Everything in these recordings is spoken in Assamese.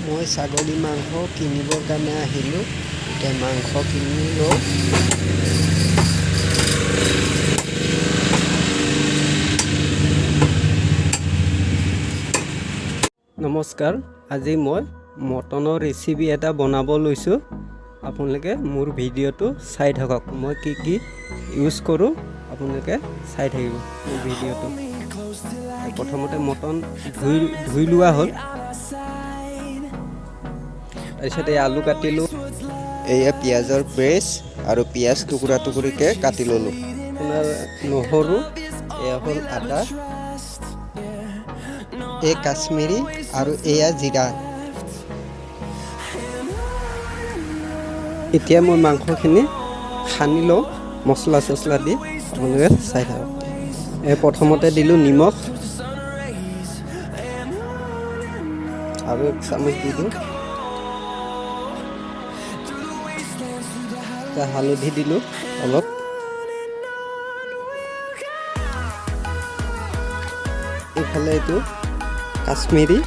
মই ছাগলী মাংস কিনিবৰ কাৰণে আহিলোঁ। এতিয়া মাংস কিনি লওঁ। নমস্কাৰ, আজি মই মটনৰ ৰেচিপি এটা বনাব লৈছোঁ। আপোনালোকে মোৰ ভিডিঅ'টো চাই থাকক। মই কি ইউজ কৰোঁ আপোনালোকে চাই থাকিব মোৰ ভিডিঅ'টো। প্ৰথমতে মটন ধুই লোৱা হ'ল। তাৰপিছত এই আলু কাটিলোঁ। এয়া পিঁয়াজৰ পেষ্ট আৰু পিঁয়াজ টুকুৰা টুকুৰিকৈ কাটি ল'লোঁ। আপোনাৰ নহৰু, এয়া হ'ল আদা, এই কাশ্মীৰী আৰু এয়া জিৰা। এতিয়া মই মাংসখিনি সানি লওঁ মছলা চছলা দি। আপোনালোকে চাই থাকক। প্ৰথমতে দিলোঁ নিমখ আৰু 1 চামুচ দি দিওঁ। হালধি দিলোঁ অলপ। এইফালে এইটো কাশ্মীৰী,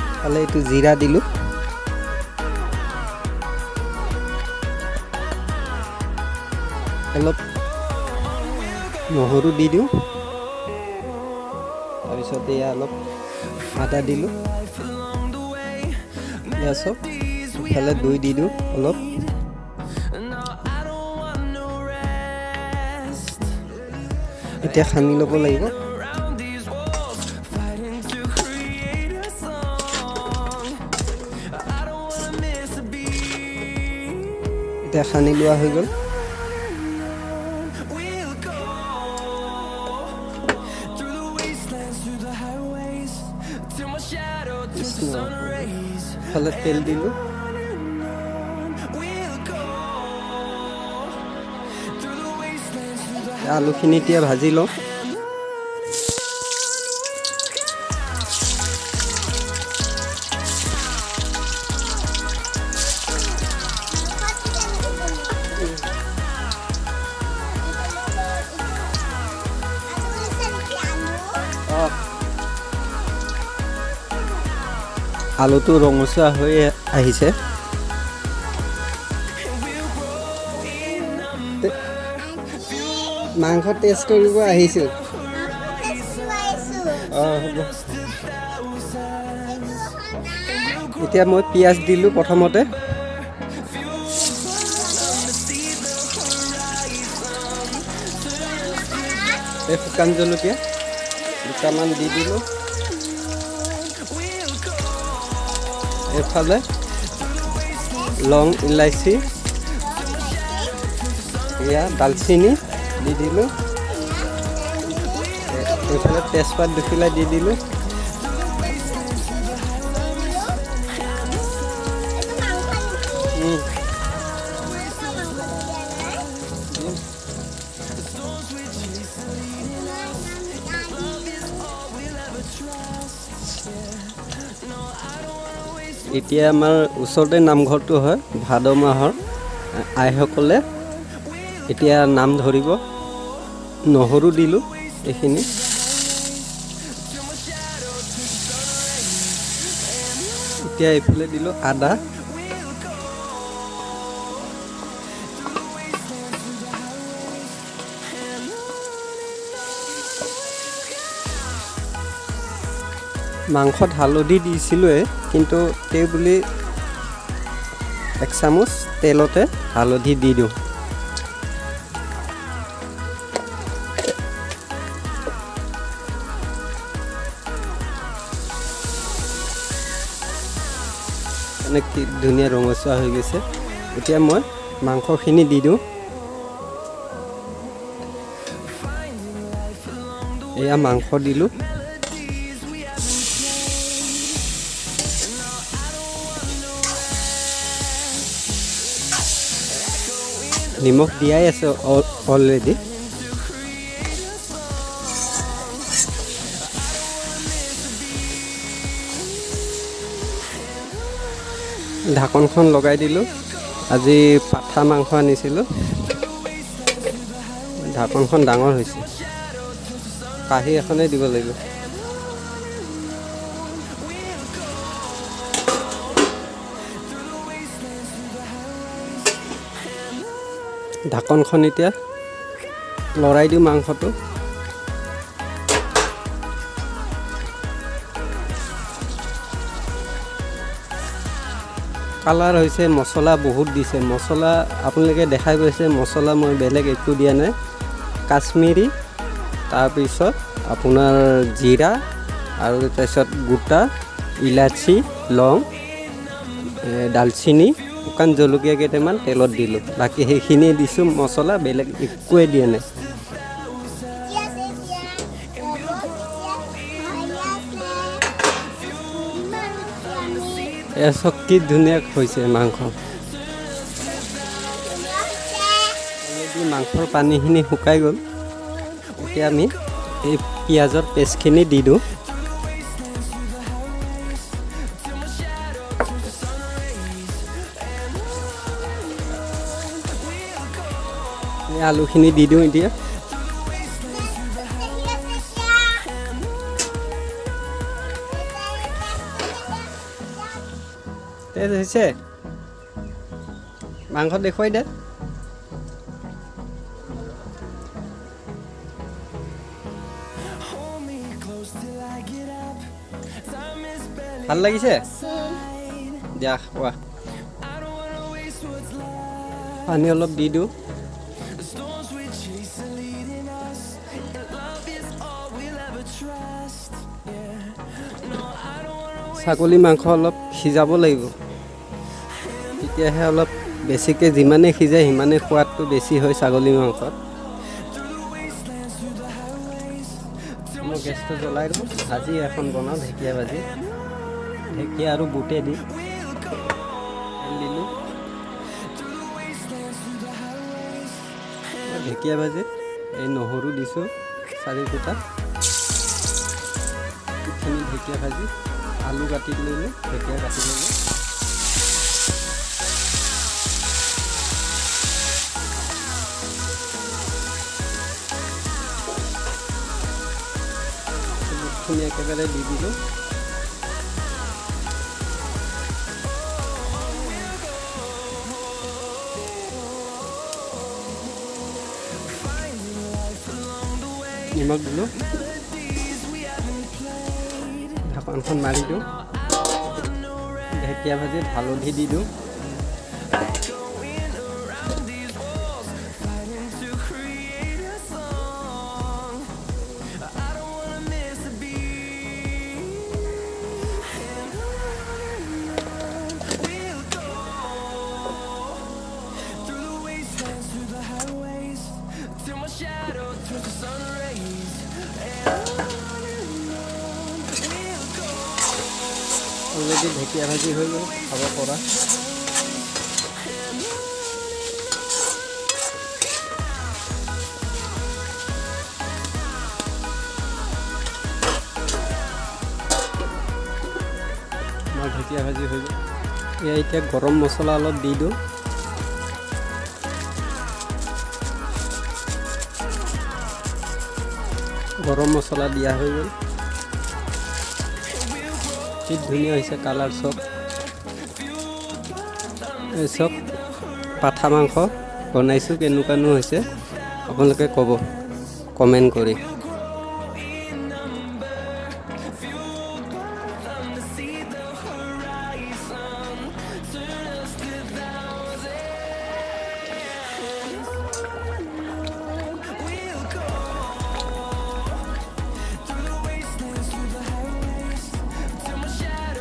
এইফালে এইটো জিৰা দিলোঁ। অলপ নহৰু দি দিওঁ। তাৰপিছত এয়া অলপ আদা দিলোঁ। এয়া চব ইফালে দৈ দি দিওঁ অলপ। এতিয়া সানি ল'ব লাগিব। এতিয়া সানি লোৱা হৈ গ'ল। ইফালে তেল দিলোঁ। আলুখিনি এতিয়া ভাজি লওঁ। আলুটো ৰঙচুৱা হৈ আহিছে। মাংস টেষ্ট কৰিব আহিছোঁ। হ'ব। এতিয়া মই পিঁয়াজ দিলোঁ প্ৰথমতে। এই শুকান জলকীয়া দুটামান দি দিলোঁ। এইফালে লং, ইলাইচি, এয়া দালচিনি দি দিলোঁ। এইফালে তেজপাত দুখিলা দি দিলোঁ। এতিয়া আমাৰ ওচৰতে নামঘৰটো হয়। ভাদ মাহৰ আইসকলে এতিয়া নাম ধৰিব। নহৰু দিলোঁ এইখিনি। এতিয়া এইফালে দিলোঁ আদা। মাংসত হালধি দিছিলোঁৱে, কিন্তু তেও বুলি 1 চামুচ তেলতে হালধি দি দিওঁ। কি ধুনীয়া ৰঙচুৱা হৈ গৈছে। এতিয়া মই মাংসখিনি দি দিওঁ। এয়া মাংস দিলোঁ। নিমখ দিয়াই আছে অলৰেডি। ঢাকনখন লগাই দিলোঁ। আজি পাঠা মাংস আনিছিলোঁ। ঢাকনখন ডাঙৰ হৈছে, কাঁহী এখনে দিব লাগিব। ঢাকনখন এতিয়া লৰাই দিওঁ মাংসটো। কালাৰ হৈছে, মছলা বহুত দিছে। মছলা আপোনালোকে দেখাই পাইছে, মছলা মই বেলেগ একো দিয়া নাই। কাশ্মীৰী, তাৰপিছত আপোনাৰ জিৰা আৰু তাৰপিছত গোটা ইলাচি, লং, ডালচিনি, শুকান জলকীয়া কেইটামান তেলত দিলোঁ। বাকী সেইখিনি দিছোঁ মছলা, বেলেগ একোৱে দিয়া নাই। এয়া চব কি ধুনীয়া হৈছে মাংস। অলৰেডি মাংসৰ পানীখিনি শুকাই গ'ল। এতিয়া আমি এই পিঁয়াজৰ পেষ্টখিনি দি দিওঁ। আলুখিনি দি দিওঁ এতিয়া। তেজ হৈছে, মাংস দেখুৱাই দে। ভাল লাগিছে, দিয়া খোৱা। পানী অলপ দি দিওঁ। ছাগলী মাংস অলপ সিজাব লাগিব, তেতিয়াহে অলপ বেছিকৈ, যিমানে সিজাই সিমানে সোৱাদটো বেছি হয় ছাগলী মাংসত। মই গেছটো জ্বলাই দিওঁ। ভাজি এখন বনাওঁ, ঢেকীয়া ভাজি। ঢেকীয়া আৰু বুটে দি দিলোঁ। ঢেকীয়া ভাজিত এই নহৰু দিছোঁ 4 কুটা। এইখিনি ঢেকীয়া ভাজি, আলু কাটি ল'লোঁ, ঢেকীয়া কাটি ল'লোঁ। বুটখিনি একেবাৰে দি দিলোঁ। নিমখ দিলোঁ। ঢাকনখন মাৰি দিওঁ। ঢেকীয়া ভাজিত হালধি দি দিওঁ। অলৰেডি ঢেকীয়া ভাজি হৈ গ'ল, খাব পৰা। আমাৰ ঢেকীয়া ভাজি হৈ গ'ল। এতিয়া গৰম মছলা অলপ দি দিওঁ। গৰম মছলা দিয়া হৈ গ'ল। কি ধুনীয়া হৈছে কালাৰ। চব এই চব পাঠা মাংস বনাইছোঁ, কেনেকুৱানো হৈছে আপোনালোকে ক'ব কমেণ্ট কৰি।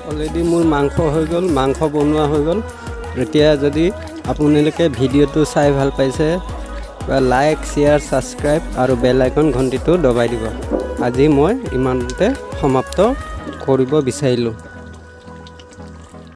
অলৰেডি মোৰ মাংস হৈ গ'ল, মাংস বনোৱা হৈ গ'ল। এতিয়া যদি আপোনালোকে ভিডিঅ'টো চাই ভাল পাইছে, লাইক, শ্বেয়াৰ, ছাবস্ক্ৰাইব আৰু বেল আইকন ঘণ্টিটো দবাই দিব। আজি মই ইমানতে সমাপ্ত কৰিব বিচাৰিলোঁ।